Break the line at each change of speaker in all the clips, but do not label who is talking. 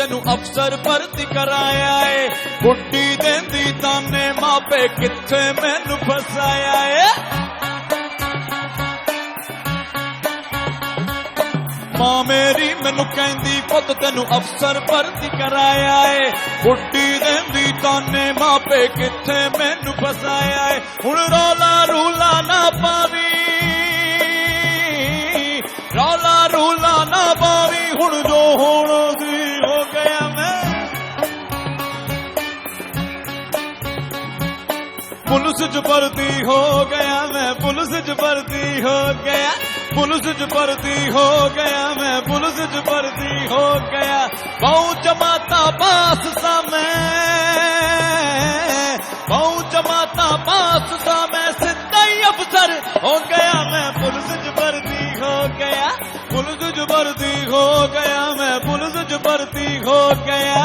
تینوں افسر بھرتی کرایا ہے بڈی دیندی تانے ماپے کتھے مینوں پھسایا ہے ماں میری مینوں کہندی پت تینوں افسر بھرتی کرایا ہے بڈی دیندی تانے ماپے کتھے مینوں پھسایا ہے ہن رولا رولا نہ پاوی رولا رولا نہ پاوی ہن جو ہونا سی ہو گیا میں پولیس چ بھرتی ہو گیا میں پولیس چ بھرتی ہو گیا پولیس چ بھرتی ہو گیا میں پولیس چ بھرتی ہو گیا بہو جماعتا پاس سا میں بہو جماعتا پاس سا میں سدھا ہی افسر ہو گیا میں پولیس چ بھرتی ہو گیا پولیس چ بھرتی ہو گیا میں پولیس چ بھرتی ہو گیا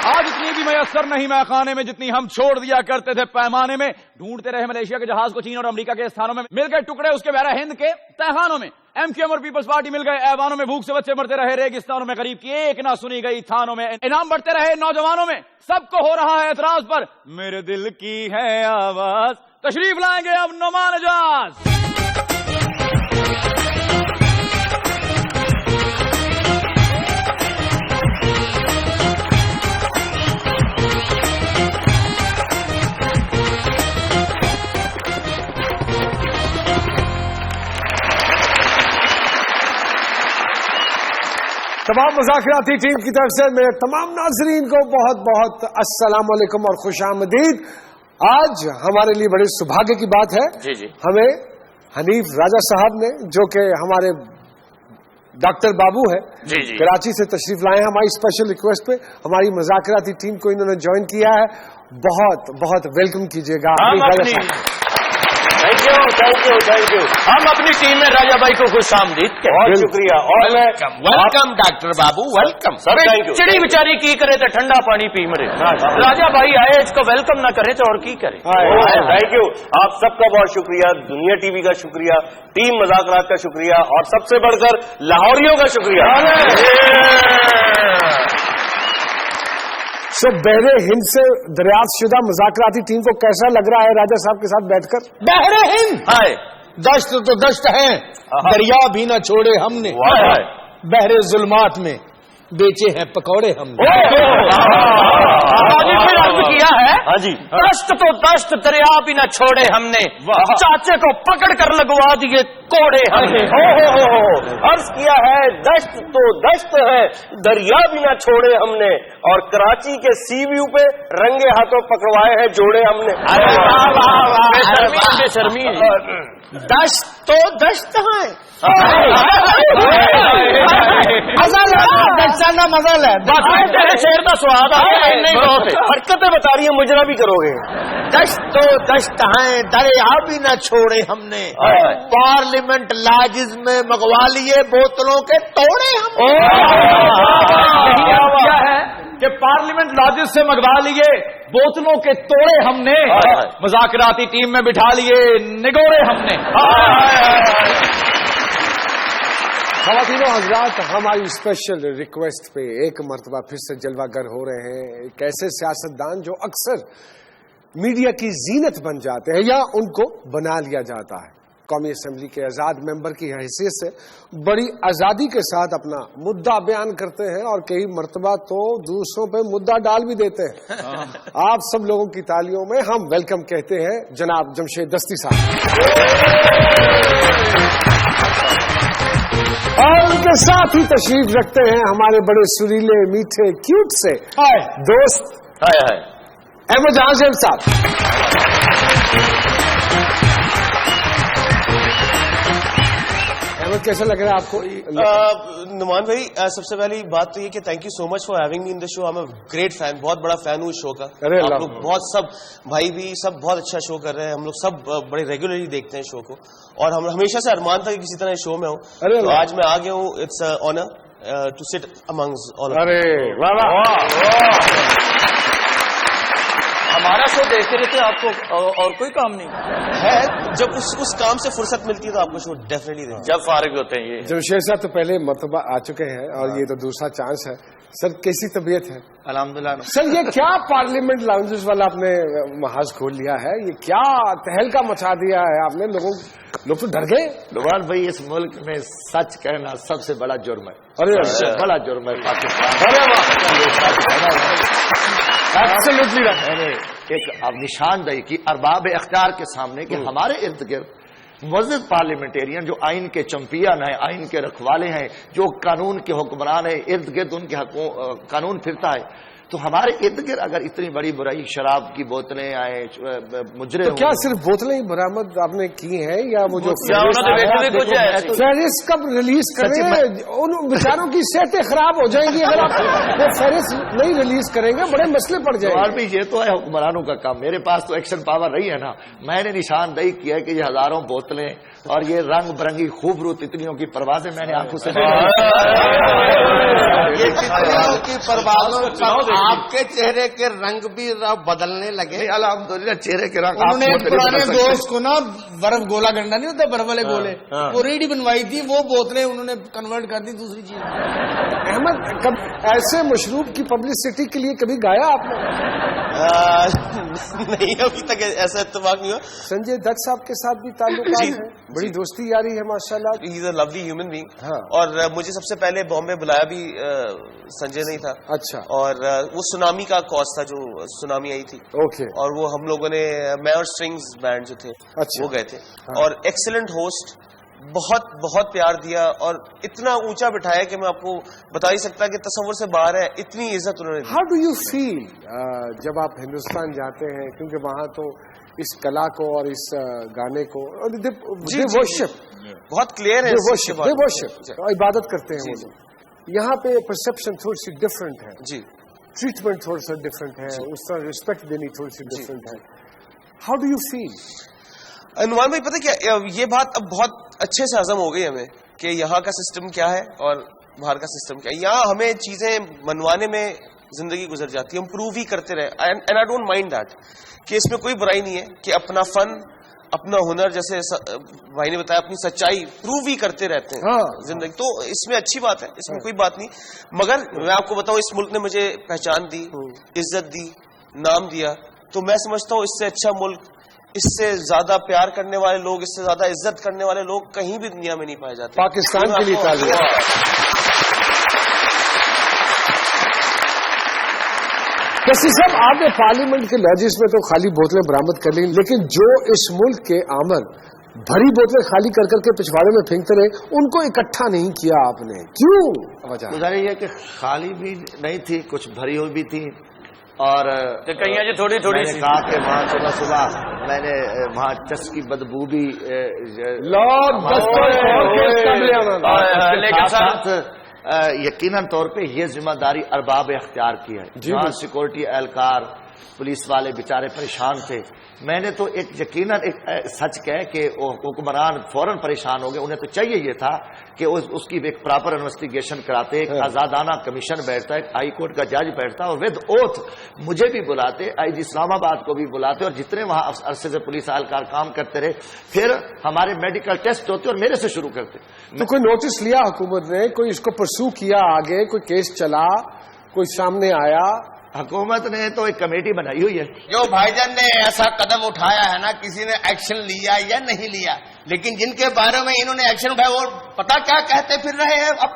آج اتنی بھی میسر نہیں میں خانے میں جتنی ہم چھوڑ دیا کرتے تھے پیمانے میں ڈھونڈتے رہے ملیشیا کے جہاز کو چین اور امریکہ کے استھانوں میں مل گئے ٹکڑے اس کے بحرہ ہند کے تہوانوں میں ایم کیو ایم اور پیپلز پارٹی مل گئے ایوانوں میں بھوک سے بچے مرتے رہے ریگستانوں میں غریب کی ایک نہ سنی گئی تھانوں میں انعام بڑھتے رہے نوجوانوں میں سب کو ہو رہا ہے اعتراض پر میرے دل کی ہے آواز تشریف لائیں گے اب نعمان اجاز
تمام مذاکراتی ٹیم کی طرف سے میرے تمام ناظرین کو بہت بہت السلام علیکم اور خوش آمدید. آج ہمارے لیے بڑے سبھاگے کی بات ہے ہمیں حنیف راجہ صاحب نے جو کہ ہمارے ڈاکٹر بابو ہے کراچی سے تشریف لائے ہیں ہماری اسپیشل ریکویسٹ پہ ہماری مذاکراتی ٹیم کو انہوں نے جوائن کیا ہے. بہت بہت ویلکم کیجیے گا.
Thank you thank you thank you. ہم اپنی ٹیم میں راجہ بھائی کو خوش آمدید بہت شکریہ اور ویلکم ڈاکٹر بابو ویلکم. چڑی بیچاری کی کرے تو ٹھنڈا پانی پی مرے راجہ بھائی آئے اس کو ویلکم نہ کرے تو اور کی کرے. تھینک یو آپ سب کا بہت شکریہ دنیا ٹی وی کا شکریہ ٹیم مذاکرات کا شکریہ اور سب سے بڑھ کر لاہوریوں کا شکریہ.
بحر ہند سے دریافت شدہ مذاکراتی ٹیم کو کیسا لگ رہا ہے راجہ صاحب کے ساتھ بیٹھ کر؟
بحر ہند دشت تو دشت ہیں دریا بھی نہ چھوڑے ہم نے بحر ظلمات میں بیچے ہیں پکوڑے ہم نے.
کیا ہے دشت تو دشت دریا بھی نہ چھوڑے ہم نے چاچے کو پکڑ کر لگوا دیے کوڑے ہم نے. عرض کیا ہے دشت تو دشت ہے دریا بھی نہ چھوڑے ہم نے اور کراچی کے سی ویو پہ رنگے ہاتھوں پکڑوائے ہیں جوڑے ہم نے. بے شرمی
دشت تو دشت ہے مزہ لے
شیر کا سواد حرکتیں بتا رہی ہیں مجرا بھی کرو گے.
دشت تو دشت ہیں دریا بھی نہ چھوڑے ہم نے پارلیمنٹ لاجز میں منگوا لیے بوتلوں کے توڑے ہم
ہے کہ پارلیمنٹ لاجز سے منگوا لیے بوتلوں کے توڑے ہم نے مذاکراتی ٹیم میں بٹھا لیے نگوڑے ہم نے.
خواتین و حضرات ہماری اسپیشل ریکویسٹ پہ ایک مرتبہ پھر سے جلوہ گر ہو رہے ہیں ایک ایسے سیاستدان جو اکثر میڈیا کی زینت بن جاتے ہیں یا ان کو بنا لیا جاتا ہے. قومی اسمبلی کے آزاد ممبر کی حیثیت سے بڑی آزادی کے ساتھ اپنا مدعا بیان کرتے ہیں اور کئی مرتبہ تو دوسروں پہ مدعا ڈال بھی دیتے ہیں. آپ سب لوگوں کی تالیوں میں ہم ویلکم کہتے ہیں جناب جمشید دستی صاحب اور ان کے ساتھ ہی تشریف رکھتے ہیں ہمارے بڑے سریلے میٹھے کیوٹ سے دوست احمد جہاں صاحب. احمد کیسا لگ رہا ہے آپ کو؟
نعمان بھائی سب سے پہلی بات تو یہ کہ thank you so much for having me in the show. I am a great fan بہت بڑا فین ہوں اس شو کا. آپ لوگ بہت سب بھائی بھی سب بہت اچھا شو کر رہے ہیں. ہم لوگ سب بڑے ریگولرلی دیکھتے ہیں شو کو اور ہم ہمیشہ سے ارمان تھا کہ کسی طرح شو میں ہوں. تو آج میں آ گیا ہوں. اٹس آنر ٹو سٹ امنگز آل.
ہمارا شو دیکھتے رہتے آپ کو اور کوئی کام نہیں
ہے. جب اس کام سے فرصت ملتی ہے تو آپ کو شو ڈیفینیٹلی
جب فارغ ہوتے ہیں یہ.
جمشید صاحب تو پہلے مرتبہ آ چکے ہیں اور یہ تو دوسرا چانس ہے. سر کیسی طبیعت ہے؟
الحمدللہ.
سر یہ کیا پارلیمنٹ لاؤنجز والا آپ نے محاذ کھول لیا ہے؟ یہ کیا تہلکا مچا دیا ہے آپ نے؟ لوگ تو ڈر گئے.
نعمان بھائی اس ملک میں سچ کہنا سب سے بڑا جرم ہے.
ارے
سب سے بڑا جرم ہے پاکستان. میں نے ایک نشاندہی کی ارباب اختیار کے سامنے کہ ہمارے ارد گرد مزید پارلیمنٹیرین جو آئین کے چمپئن ہیں، آئین کے رکھوالے ہیں، جو قانون کے حکمران ہیں، ارد گرد ان کے قانون پھرتا ہے، تو ہمارے ارد گرد اگر اتنی بڑی برائی شراب کی بوتلیں آئے مجرے
تو کیا صرف بوتلیں ہی برآمد آپ نے کی ہیں یا وہ جو فہرست کب ریلیز کریں؟ ان بیچاروں کی صحتیں خراب ہو جائیں گی اگر آپ وہ فہرست نہیں ریلیز کریں گے، بڑے مسئلے پڑ جائیں گے.
یہ تو ہے حکمرانوں کا کام. میرے پاس تو ایکشن پاور رہی ہے نا. میں نے نشاندہی کیا ہے کہ یہ ہزاروں بوتلیں اور یہ رنگ برنگی خوبصورت تتلیوں کی پروازیں میں نے آنکھوں سے
آپ کے چہرے کے رنگ بھی بدلنے لگے.
الحمدللہ چہرے کے رنگ.
انہوں نے پرانے دوست کو نا برف گولا گنڈا نہیں ہوتا، برف والے گولے، وہ ریڈی بنوائی تھی، وہ بوتلیں انہوں نے کنورٹ کر دی دوسری چیز.
احمد کب ایسے مشروب کی پبلسٹی کے لیے کبھی گایا آپ نے؟
نہیں، ابھی تک ایسا اتفاق نہیں ہوا.
سنجے دت صاحب کے ساتھ بھی تعلقات ہیں، بڑی دوستی یاری ہے ماشاءاللہ.
ہی از اے لولی ہیومن بینگ.
ہاں.
اور مجھے سب سے پہلے بامبے بلایا بھی سنجے نہیں تھا.
اچھا.
اور وہ سونامی کا کاز تھا، جو سونامی آئی تھی.
اوکے.
اور وہ ہم لوگوں نے، میں اور اسٹرنگز بینڈ جو تھے وہ گئے تھے. اور ایکسلنٹ ہوسٹ، بہت بہت پیار دیا اور اتنا اونچا بٹھایا کہ میں آپ کو بتا ہی سکتا کہ تصور سے باہر ہے. اتنی عزت انہوں نے دی.
ہاؤ ڈو یو فیل جب آپ ہندوستان جاتے ہیں؟ کیونکہ وہاں تو اس کلا کو اور اس گانے کو
بہت کلیئر ہے،
عبادت کرتے ہیں وہ لوگ. یہاں پہ پرسپشن تھوڑی سی ڈفرینٹ ہے
جی،
ٹریٹمنٹ تھوڑا سا ڈفرینٹ ہے، اس طرح ریسپیکٹ دینی تھوڑی سی ڈفرینٹ ہے. How do you feel?
Nauman بھائی پتہ کیا، یہ بات اب بہت اچھے سے ہضم ہو گئی ہمیں کہ یہاں کا سسٹم کیا ہے اور باہر کا سسٹم کیا ہے. یہاں ہمیں چیزیں منوانے میں زندگی گزر جاتی ہے، ہم پروو ہی کرتے رہے. And I don't mind that کہ اس میں کوئی برائی نہیں ہے کہ اپنا فن، اپنا ہنر، جیسے بھائی نے بتایا، اپنی سچائی پروو ہی کرتے رہتے ہیں زندگی. تو اس میں اچھی بات ہے، اس میں کوئی بات نہیں. مگر میں آپ کو بتاؤں، اس ملک نے مجھے پہچان دی، عزت دی، نام دیا. تو میں سمجھتا ہوں اس سے اچھا ملک، اس سے زیادہ پیار کرنے والے لوگ، اس سے زیادہ عزت کرنے والے لوگ کہیں بھی دنیا میں نہیں پائے جاتے.
پاکستان کے لیے تعلیم. کسی صاحب آپ نے پارلیمنٹ کے لاجز میں تو خالی بوتلیں برآمد کر لی، لیکن جو اس ملک کے آمن بھری بوتلیں خالی کر کر کے پچھواڑے میں پھینکتے رہے، ان کو اکٹھا نہیں کیا آپ نے، کیوں؟
وجہ یہ کہ خالی بھی نہیں تھی، کچھ بھری ہوئی بھی تھی. اور
کہیں تھوڑی تھوڑی
میں نے کہا کہ وہاں صبح میں نے وہاں چس کی بدبو بھی یقیناً طور پہ یہ ذمہ داری ارباب اختیار کی ہے. جہاں سیکورٹی اہلکار، پولیس والے بیچارے پریشان تھے. میں نے تو ایک یقیناً ایک سچ کہے کہ حکمران فوراً پریشان ہو گئے. انہیں تو چاہیے یہ تھا کہ اس کی ایک پراپر انویسٹیگیشن کراتے، ایک آزادانہ کمیشن بیٹھتا، ایک ہائی کورٹ کا جج بیٹھتا اور ود اوتھ مجھے بھی بلاتے، آئی جی اسلام آباد کو بھی بلاتے، اور جتنے وہاں عرصے سے پولیس اہلکار کام کرتے رہے. پھر ہمارے میڈیکل ٹیسٹ ہوتے اور میرے سے شروع کرتے.
تو کوئی نوٹس لیا حکومت نے؟ کوئی اس کو پرسو کیا آگے؟ کوئی کیس چلا؟ کوئی سامنے آیا؟
حکومت نے تو ایک کمیٹی بنائی ہوئی ہے.
جو بھائی جان نے ایسا قدم اٹھایا ہے نا، کسی نے ایکشن لیا یا نہیں لیا، لیکن جن کے بارے میں انہوں نے ایکشن اٹھایا وہ پتا کیا کہتے پھر رہے ہیں اب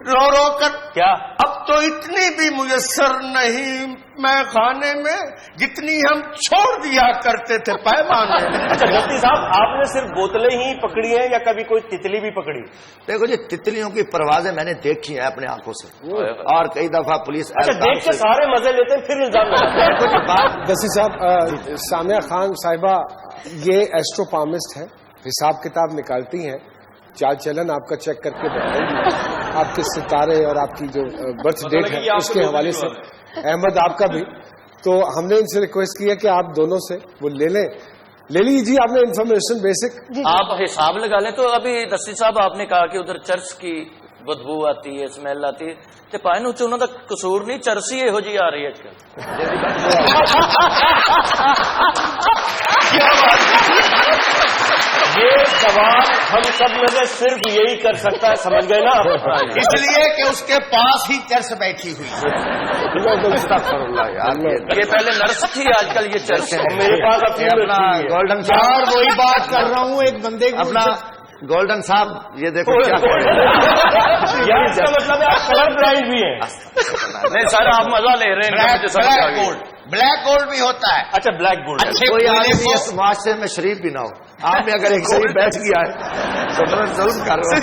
رو رو کر،
کیا
اب تو اتنی بھی میسر نہیں میں خانے میں جتنی ہم چھوڑ دیا کرتے تھے پیمانے.
اچھا مفتی صاحب، آپ نے صرف بوتلیں ہی پکڑی ہیں یا کبھی کوئی تتلی بھی پکڑی؟
دیکھو جی، تتلیوں کی پروازیں میں نے دیکھی ہیں اپنے آنکھوں سے، اور کئی دفعہ پولیس
دیکھ کے سارے مزے لیتے ہیں پھر الزام لگاتے.
دسی صاحب، سامیہ خان صاحبہ یہ ایسٹروپامسٹ ہے، حساب کتاب نکالتی ہیں، چال چلن آپ کا چیک کر کے بتائیں گی، آپ کے ستارے اور آپ کی جو برتھ ڈیٹ ہے اس کے حوالے سے. احمد آپ کا بھی. تو ہم نے ان سے ریکویسٹ کی ہے کہ آپ دونوں سے وہ لے لیں. لے لیجیے آپ نے انفارمیشن بیسک.
آپ حساب لگا لیں. تو ابھی دستی صاحب آپ نے کہا کہ ادھر چرچ کی بدبو آتی ہے, سمیل آتی ہے, تے پائے نو انہوں دا قصور نہیں, چرسی یہو جی آ رہی ہے اج
یہ سوال ہم سب میں سے صرف یہی کر سکتا ہے, سمجھ گئے نا,
اس لیے کہ اس کے پاس ہی چرس بیٹھی ہوئی ہے.
یہ پہلے نرس تھی, آج کل یہ چرس ہے.
میرے پاس اپنا
گولڈن
یار
صاحب,
وہی بات کر رہا ہوں, ایک بندے کو
اپنا گولڈن صاحب یہ دیکھو کیا
یار اس کا مطلب ہے آپ کلر بلائنڈ بھی ہیں.
نہیں سر, آپ مزہ لے رہے ہیں, مجھے سمجھ آ گئی.
بلیک گولڈ بھی ہوتا ہے.
اچھا بلیک گولڈ,
اچھے
کوئی
کوئلے
آدمی
کو
اس معاشرے میں شریف بھی نہ ہو, آپ نے اگر ایک شریف بیٹھ گیا ہے تو میں ظلم کر رہا ہوں.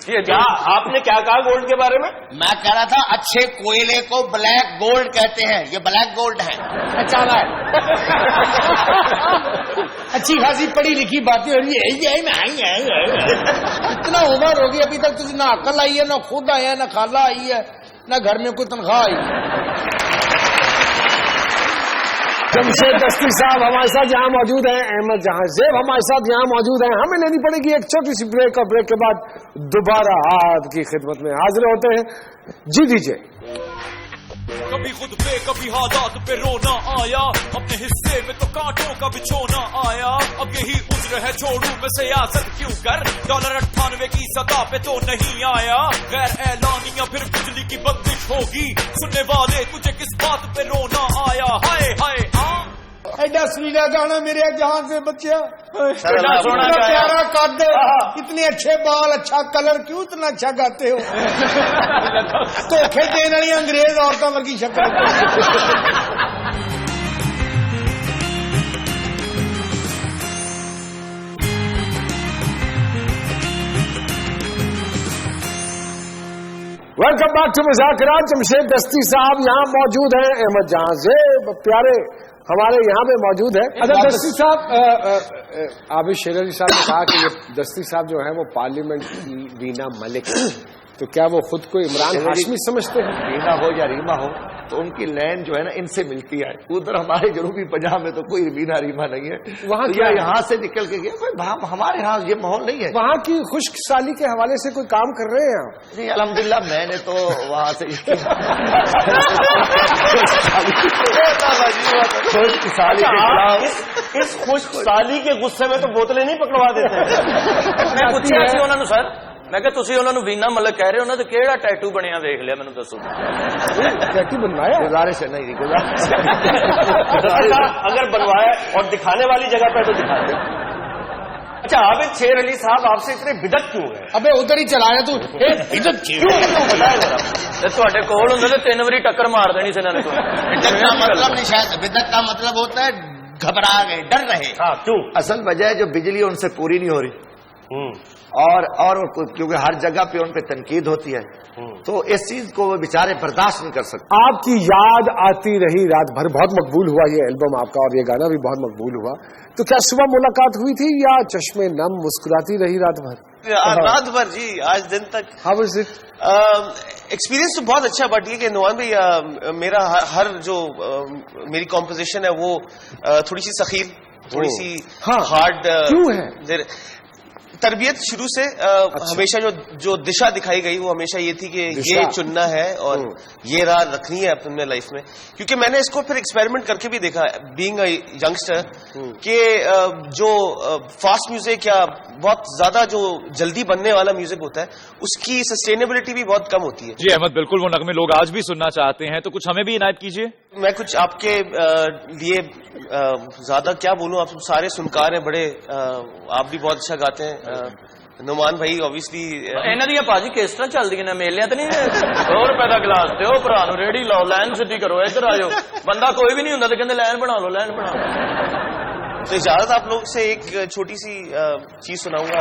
کیا آپ نے کیا کہا گولڈ کے بارے میں؟
میں کہہ رہا تھا اچھے کوئلے کو بلیک گولڈ کہتے ہیں, یہ بلیک گولڈ ہے.
اچھا اچھی خاصی پڑھی لکھی باتیں ہو رہی ہے, اتنا عمر ہوگی ابھی تک تجھے نہ عقل آئی ہے, نہ خود آیا ہے, نہ خالہ آئی ہے, نہ گھر میں کوئی تنخواہ آئی ہے.
جمشید دستی صاحب ہمارے ساتھ یہاں موجود ہیں, احمد جہاں زیب ہمارے ساتھ یہاں موجود ہیں. ہمیں لینی پڑے گی ایک چھوٹی سی بریک, اور بریک کے بعد دوبارہ آپ کی خدمت میں حاضر ہوتے ہیں. جی دیجیے.
کبھی خود پہ کبھی حالات پہ رونا آیا, اپنے حصے میں تو کانٹوں کا بچھونا آیا. اب یہی عذر ہے چھوڑوں میں سیاست کیوں کر, $98 کی سطح پہ تو نہیں آیا. غیر اعلانیہ پھر بجلی کی بندش ہوگی, سننے والے تجھے کس بات پہ رونا آیا. ہائے ہائے
ایڈا سریلا گانا میرے جہاں سے بچیا,
سونا
پیارا قد, اتنے اچھے بال, اچھا کلر, کیوں اتنا اچھا گاتے ہو؟ دھوکھے دینے والی انگریز عورتوں ورگی شکل.
ویلکم بیک ٹو مذاکرات. جمشید دستی صاحب یہاں موجود ہیں, احمد جہاں زیب پیارے ہمارے یہاں پہ موجود ہے. اچھا دستی صاحب, عابد شیر علی صاحب نے کہا کہ یہ دستی صاحب جو ہیں وہ پارلیمنٹ کی وینا ملک ہے, تو کیا وہ خود کو عمران ہاشمی سمجھتے ہیں؟
رینا ہو یا ریما ہو تو ان کی لین جو ہے نا ان سے ملتی ہے. ادھر ہمارے جنوبی پنجاب میں تو کوئی بینا ریما نہیں ہے,
وہاں
تو
کیا
یہ یہاں سے نکل کے گیا, ہمارے یہاں یہ ماحول نہیں ہے.
وہاں کی خشک سالی کے حوالے سے کوئی کام کر رہے ہیں آپ؟
جی الحمدللہ میں نے تو وہاں سے
اس خوش سالی کے غصے میں تو بوتلیں نہیں پکڑوا دیتے.
میں پوچھا سی انہوں نے, سر میں کہ تسی انہوں نے وینا ملک کہہ رہے ہو نا, تو کیڑا ٹیٹو بنیا دیکھ لیا مینوں دسو.
ٹیٹو بنوایا؟
گزارش ہے نہیں گزارش.
اگر بنوایا اور دکھانے والی جگہ پہ تو دکھا دیں. اچھا عابد شیر علی صاحب آپ سے اتنے بدت کیوں ہے؟
ابے ادھر ہی چلا رہے تو بدت کیوں
بتایا ذرا.
تواڈے کول ہوندا تے 3 واری ٹکر مار دینی سی انہاں نے.
بدت کا مطلب نہیں, شاید بدت کا مطلب ہوتا ہے گھبرا گئے, ڈر رہے.
ہاں کیوں؟
اصل وجہ ہے جو بجلی ان سے پوری نہیں ہو رہی, اور کیونکہ ہر جگہ پہ ان پہ تنقید ہوتی ہے, تو اس چیز کو وہ بیچارے برداشت نہیں کر سکتے.
آپ کی یاد آتی رہی رات بھر, بہت مقبول ہوا یہ البم آپ کا, اور یہ گانا بھی بہت مقبول ہوا. تو کیا صبح ملاقات ہوئی تھی یا چشمے نم مسکراتی رہی رات بھر؟
رات بھر جی, آج دن تک.
How is it?
ایکسپیرینس تو بہت اچھا, بٹ یہ کہ نعمان بھائی میرا ہر جو میری کمپوزیشن ہے وہ تھوڑی سی ثقیل, تھوڑی سی ہارڈ.
کیوں ہے؟
تربیت شروع سے ہمیشہ جو دشا دکھائی گئی وہ ہمیشہ یہ تھی کہ یہ چننا ہے اور یہ راہ رکھنی ہے اپنے لائف میں. کیونکہ میں نے اس کو پھر ایکسپیریمنٹ کر کے بھی دیکھا, بینگ اے ینگسٹر, کہ جو فاسٹ میوزک یا بہت زیادہ جو جلدی بننے والا میوزک ہوتا ہے اس کی سسٹینیبلٹی بھی بہت کم ہوتی ہے.
جی احمد, بالکل وہ نغمے لوگ آج بھی سننا چاہتے ہیں, تو کچھ ہمیں بھی عنایت کیجیے.
میں کچھ آپ کے لیے زیادہ کیا بولوں, آپ سارے سنکار ہیں بڑے, آپ بھی بہت اچھا گاتے ہیں. نعمان بھائی اوبیسلی
انہاں دی پاجی کس طرح چل دی نے, میلیاں تے نہیں 100 روپے دا گلاس دیو بھرا نو, ریڑی لاؤ, لائن سیدھی کرو, ادھر آجو. بندہ کوئی بھی نہیں ہوندا تے کہندے لائن بنا لو, لائن بنا لو.
تو اجازت آپ لوگ سے ایک چھوٹی سی چیز سناؤں گا.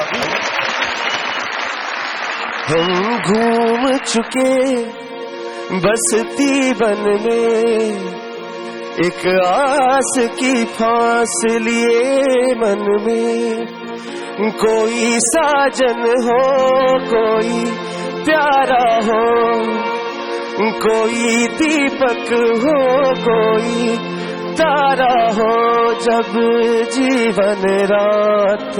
ہم گھوم چکے بستی بن میں, ایک آس کی پھانس لیے من میں, کوئی ساجن ہو, کوئی پیارا ہو, کوئی دیپک ہو, کوئی تارا ہو, جب جیون رات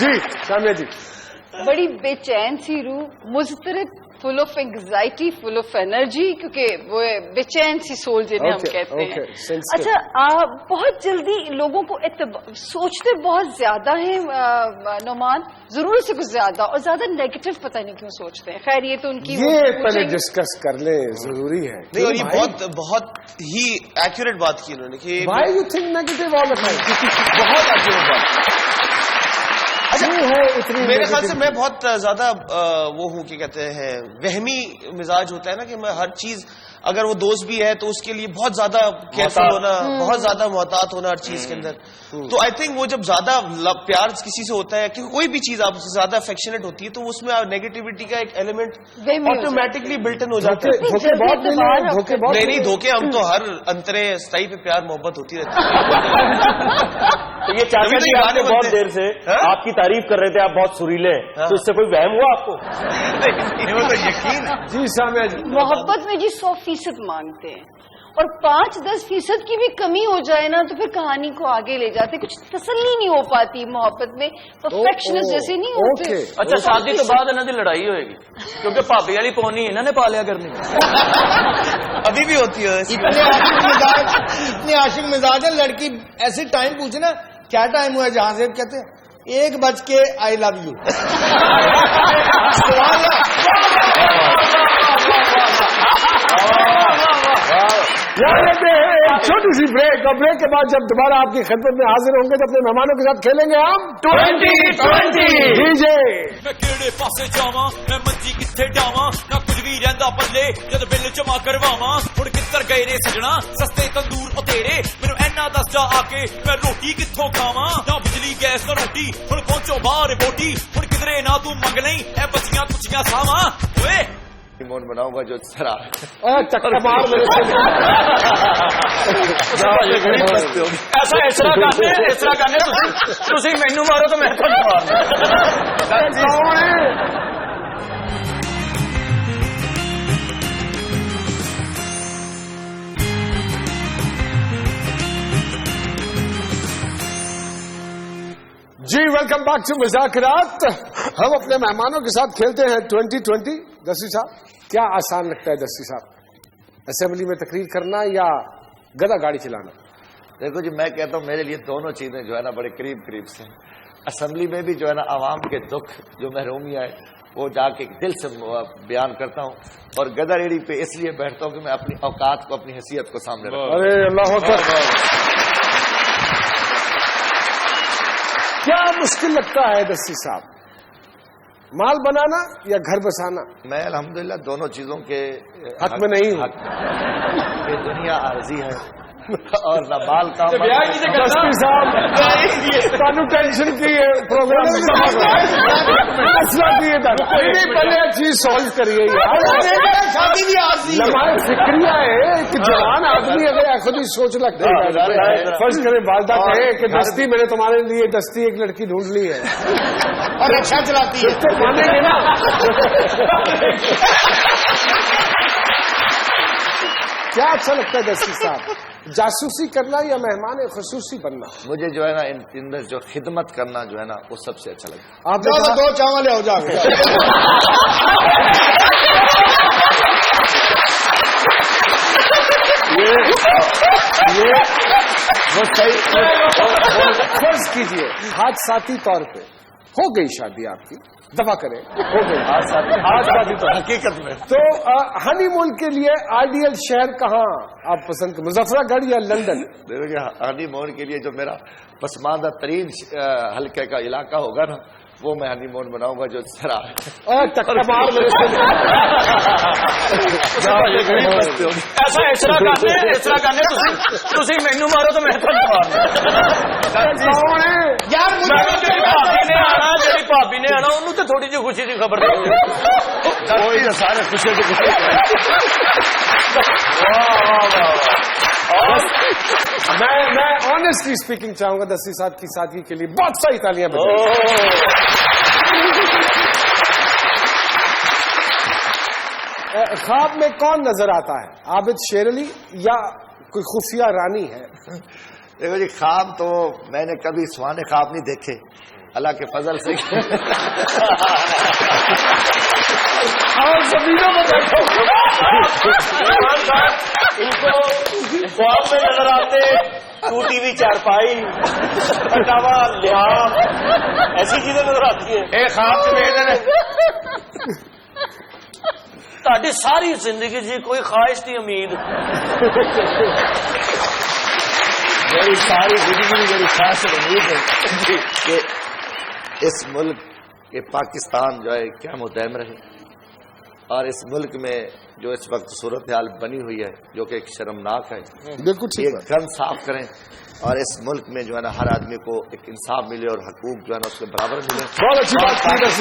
جی سامیا جی.
بڑی بے چین سی روح، مضطرب، full of anxiety, full of energy, کیونکہ وہ بے چین سی سول جنہیں ہم کہتے ہیں. اچھا، آپ بہت جلدی لوگوں کو سوچتے بہت زیادہ ہیں نعمان، ضرورت سے کچھ زیادہ، اور زیادہ نیگیٹو پتہ نہیں کیوں سوچتے ہیں. خیر یہ تو ان کی
یہ پہلے ڈسکس کر لیں، ضروری ہے.
نہیں، اور یہ بہت ہی ایکوریٹ بات کی انہوں نے کہ
why you think negative all the time.
بہت ایکوریٹ بات. میرے خیال سے میں بہت زیادہ وہ ہوں کہ کہتے ہیں وہمی مزاج ہوتا ہے نا، کہ میں ہر چیز، اگر وہ دوست بھی ہے تو اس کے لیے بہت زیادہ کیئرفل ہونا، بہت زیادہ محتاط ہونا ہر چیز کے اندر. تو آئی تھنک وہ جب زیادہ پیار کسی سے ہوتا ہے کہ کوئی بھی چیز آپ سے زیادہ افیکشنیٹ ہوتی ہے تو اس میں نیگیٹیوٹی کا ایک ایلیمنٹ آٹومیٹکلی بلٹ ان ہو جاتا ہے. نہیں دھوکے، ہم تو ہر انترے ستائی پہ پیار محبت ہوتی رہتی ہے.
تو یہ چاچا جی آپ نے بہت دیر سے آپ کی تعریف کر رہے تھے، آپ بہت سریلے ہیں، تو اس سے کوئی وہم ہوا آپ کو؟
وہ تو یقین.
جی سامیا جی.
محبت میں جی 100% مانگتے ہیں، اور 5-10% کی بھی کمی ہو جائے نا تو پھر کہانی کو آگے لے جاتے. کچھ تسلی نہیں ہو پاتی محبت میں، پرفیکشنسٹ جیسے نہیں ہوتے.
اچھا شادی تو بعد انہوں نے لڑائی ہوئے گی، کیونکہ پاپی والی پونی انہوں نے پالیا کرنی.
ابھی بھی ہوتی ہے.
اتنے عاشق مزاج ہے. لڑکی ایسے ٹائم پوچھے نا کیا ٹائم ہوا ہے، جہاں سے کہتے ہیں 1 آئی لو یو.
چھوٹی سی بریک، اور بریک کے بعد جب دوبارہ آپ کی خدمت میں حاضر ہوں گے تو اپنے مہمانوں کے ساتھ کھیلیں گے ہم 2020.
میں کیڑے پاسے جاواں، میں منجی کتھے ڈاواں، نہ کچھ بھی رہندا پلے جد بل جمع کرواواں. ہن کدھر گئے نے سجنا سستے تندور او تیرے، مینوں اینا دس جا آ کے میں روٹی کتھوں کھاواں. نہ بجلی گیس نہ روٹی، ہن پہنچو باہر بوٹی، ہن کدھرے نہ تو منگ لیں اے بچیاں کچیاں ساواں. اوئے
مون بناؤں گا جو سرا
چکر مار میرے
ایسا اسرا کرنے تسی مینوں مارو تو میں تھانوں مارنا.
جی ویلکم بیک ٹو مذاکرات. ہم اپنے مہمانوں کے ساتھ کھیلتے ہیں 2020. دستی صاحب کیا آسان لگتا ہے دستی صاحب، اسمبلی میں تقریر کرنا یا گدا گاڑی چلانا؟
دیکھو جی، میں کہتا ہوں میرے لیے دونوں چیزیں جو ہے نا بڑے قریب سے ہیں. اسمبلی میں بھی جو ہے نا عوام کے دکھ جو محرومیاں ہے وہ جا کے دل سے بیان کرتا ہوں، اور گدا ریڑھی پہ اس لیے بیٹھتا ہوں کہ میں اپنی اوقات کو، اپنی حیثیت کو سامنے رکھتا ہوں.
ارے اللہ اکبر. کیا مشکل لگتا ہے دستی صاحب، مال بنانا یا گھر بسانا؟
میں الحمدللہ دونوں چیزوں کے
حق میں نہیں ہوں.
یہ دنیا عارضی ہے اور نہ مال کا
دستی صاحب تانوں ٹینشن کی ہے پروگرام مسئلہ کی ہے پہلے ایک چیز سالو کریے.
شادی بھی عارضی ہے.
ہمارے فکریہ ہے کہ جوان آدمی اگر خود ہی سوچ لگتا ہے، فرض کرے والدہ کہے کہ دستی میں نے تمہارے لیے دستی ایک لڑکی ڈھونڈ لی ہے
اور رکشا چلاتی ہے،
تو مانیں گے نا. کیا اچھا لگتا ہے دستی صاحب، جاسوسی کرنا یا مہمان خصوصی بننا؟
مجھے جو ہے نا ان جو خدمت کرنا جو ہے نا وہ سب سے اچھا لگتا ہے.
آپ
2 چاول لے جا کے
فرض کیجئے حادثاتی طور پہ ہو گئی شادی آپ کی، دفع کریں ہو گئی حادثاتی طور
حقیقت میں،
تو ہنی مون کے لیے آئیڈیل شہر کہاں آپ پسند کریں، مظفر گڑھ یا لندن؟
دیکھیے ہنی مون کے لیے جو میرا پسماندہ ترین حلقے کا علاقہ ہوگا نا وہ میں ہنی مون بناؤں گا جو سرا ہے.
ایسا اسرا کرنے تسی مینوں مارو تو میں تھانوں مارنا.
یار
جی بھابی نے آنا انہوں تو تھوڑی جی خوشی کی خبر دے.
سارے خوشی کی
میں آنےسٹلی اسپیکنگ چاہوں گا دستی صاحب کی سادگی کے لیے بہت ساری تالیاں بجائیں. خواب میں کون نظر آتا ہے، عابد شیر علی یا کوئی خفیہ رانی ہے؟
دیکھو جی خواب تو میں نے کبھی سہانے خواب نہیں دیکھے، اللہ کے فضل سے ان کو خواب میں نظر آتے 2 TV چارپائی پٹاوا لحاظ ایسی چیزیں نظر آتی ہیں. ایک خواب میں تاری ساری زندگی جی کوئی خواہش نہیں امید میری ساری زندگی میری خواہش امید ہے کہ اس ملک کے پاکستان جو ہے قائم و دائم رہے اور اس ملک میں جو اس وقت صورتحال بنی ہوئی ہے جو کہ ایک شرمناک ہے
بالکل ٹھیک ہے.
گن صاف کریں اور اس ملک میں جو ہے نا ہر آدمی کو ایک انصاف ملے اور حقوق جو ہے نا اس کے برابر ملے.
بہت اچھی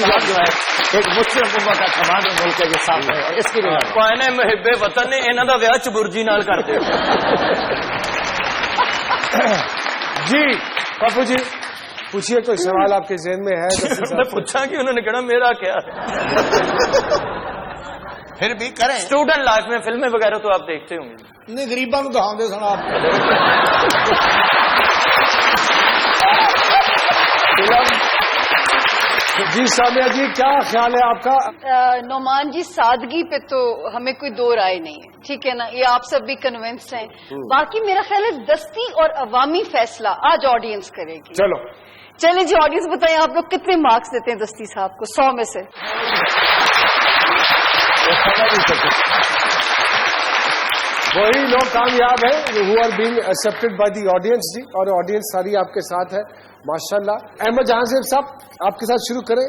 بات
جو ہے ایک مسلم امت کا کمانڈر ملک ہے یہ سامنے ہے اور اس کی کوئنے محب وطن نے انہوں کا ویاہ چبرجی نال کر دیا.
جی پپو جی پوچھیے کوئی سوال آپ کے ذہن میں ہے؟
میں پوچھا کہ انہوں نے کہا میرا کیا
پھر بھی کریں.
اسٹوڈنٹ لائف میں فلمیں وغیرہ تو آپ دیکھتے ہوں گے.
نہیں غریباں کو دکھاؤں دے سن آپ
جی سامیہ جی کیا خیال ہے آپ کا؟
نعمان جی سادگی پہ تو ہمیں کوئی دو رائے نہیں ہے, ٹھیک ہے نا, یہ آپ سب بھی کنونسڈ ہیں. باقی میرا خیال ہے دستی اور عوامی فیصلہ آج آڈینس کرے گی. چلیں جی آڈینس بتائیں آپ لوگ کتنے مارکس دیتے ہیں دستی صاحب کو 100 میں سے؟
وہی لوگ کامیاب ہیں who are being accepted by the audience جی, اور آڈینس ساری آپ کے ساتھ ہے ماشاءاللہ. احمد جہاں صاحب آپ کے ساتھ شروع کریں.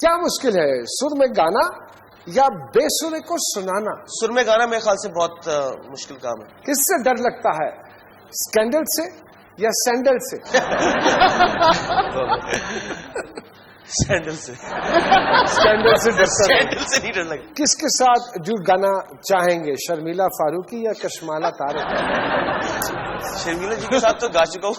کیا مشکل ہے سر میں گانا یا بے سرے کو سنانا؟
سر میں گانا میرے خیال سے بہت مشکل کام ہے.
کس سے ڈر لگتا ہے, اسکینڈل سے یا سینڈل سے؟
سینڈل سے.
سینڈل سے ڈرتا ہے.
سینڈل سے نہیں ڈر لگتا.
کس کے ساتھ جو گانا چاہیں گے, شرمیلا فاروقی یا کشمالہ طارق؟
شرمیلا جی کے ساتھ تو گا چکا ہوں.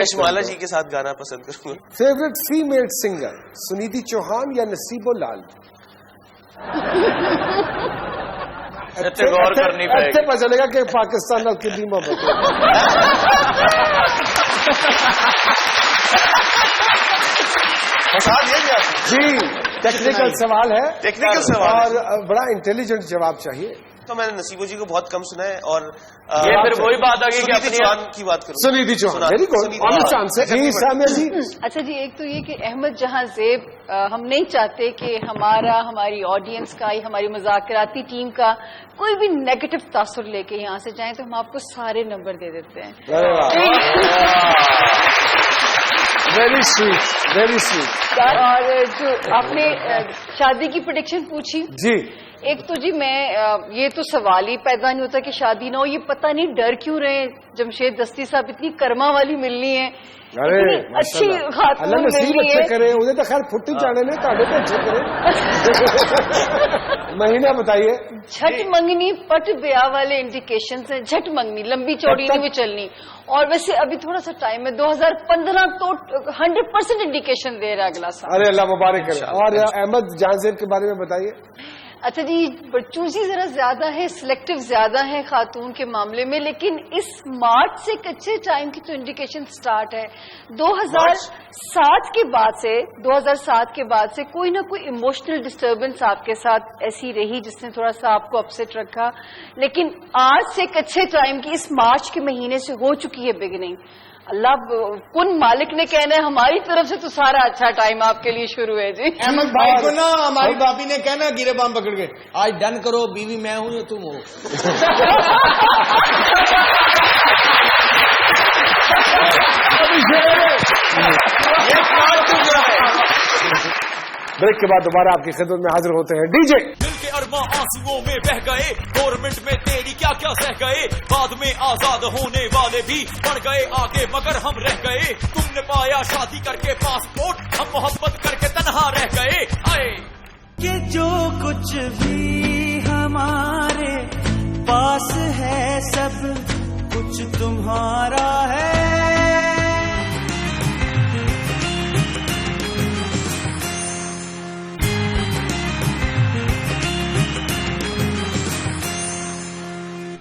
کشمالہ جی کے ساتھ گانا پسند کروں گا.
Favourite female singer Sunidhi Chauhan یا نصیب لال؟
غور کرنی پڑے گی.
پتا چلے گا کہ پاکستان اور کتنی محبت ہے. جی ٹیکنیکل سوال ہے,
ٹیکنیکل سوال
اور بڑا انٹیلیجنٹ جواب چاہیے.
تو میں نے نصیبو جی کو بہت کم سنا ہے اور
یہ پھر وہی بات آ گئی کہ
سنیدھی چوہان کی بات کروں.
Sunidhi Chauhan very good. جی
اچھا جی, ایک تو یہ کہ احمد جہاں زیب ہم نہیں چاہتے کہ ہماری آڈینس کا یا ہماری مذاکراتی ٹیم کا کوئی بھی نیگیٹو تاثر لے کے یہاں سے جائیں تو ہم آپ کو سارے نمبر دے دیتے ہیں.
Very sweet very sweet.
اور جو آپ نے شادی کی پریڈکشن پوچھی
جی,
ایک تو جی میں یہ تو سوال ہی پیدا نہیں ہوتا کہ شادی نہ ہو. یہ پتہ نہیں ڈر کیوں رہے, جمشید دستی صاحب اتنی کرما والی ملنی ہے, اچھی خاتون ملنی ہے.
انہیں تو خیر پھٹی جانے نے تو اچھے کرے. مہینہ بتائیے.
جھٹ منگنی پٹ بیاہ والے انڈیکیشنز ہیں. جھٹ منگنی لمبی چوڑی نہیں بھی چلنی. اور ویسے ابھی تھوڑا سا ٹائم ہے, 2015 تو 100% انڈیکیشن دے رہا اگلا سال.
ارے اللہ مبارک کرے. اور احمد جہاں زیب کے بارے میں بتائیے.
اچھا جی, چوزی ذرا زیادہ ہے, سلیکٹو زیادہ ہے خاتون کے معاملے میں, لیکن اس مارچ سے ایک اچھے ٹائم کی تو انڈیکیشن سٹارٹ ہے. 2007 کے بعد سے کوئی نہ کوئی ایموشنل ڈسٹربنس آپ کے ساتھ ایسی رہی جس نے تھوڑا سا آپ کو اپسیٹ رکھا, لیکن آج سے ایک اچھے ٹائم کی اس مارچ کے مہینے سے ہو چکی ہے بگننگ. اللہ کن مالک نے کہنا ہے ہماری طرف سے تو سارا اچھا ٹائم آپ کے لیے شروع ہے. جی
احمد بھائی کو نا ہماری بھابھی نے کہنا گیرے بام پکڑ کے آج ڈن کرو, بیوی میں ہوں یا تم ہو.
بریک کے بعد دوبارہ آپ کی خدمت میں حاضر ہوتے ہیں ڈی جے.
دل کے ارماں آنسوؤں میں بہ گئے, گورنمنٹ میں تیری کیا کیا سہ گئے, بعد میں آزاد ہونے والے بھی بڑھ گئے آگے مگر ہم رہ گئے. تم نے پایا شادی کر کے پاسپورٹ, ہم محبت کر کے تنہا رہ گئے. آئے
کہ جو کچھ بھی ہمارے پاس ہے سب کچھ تمہارا ہے.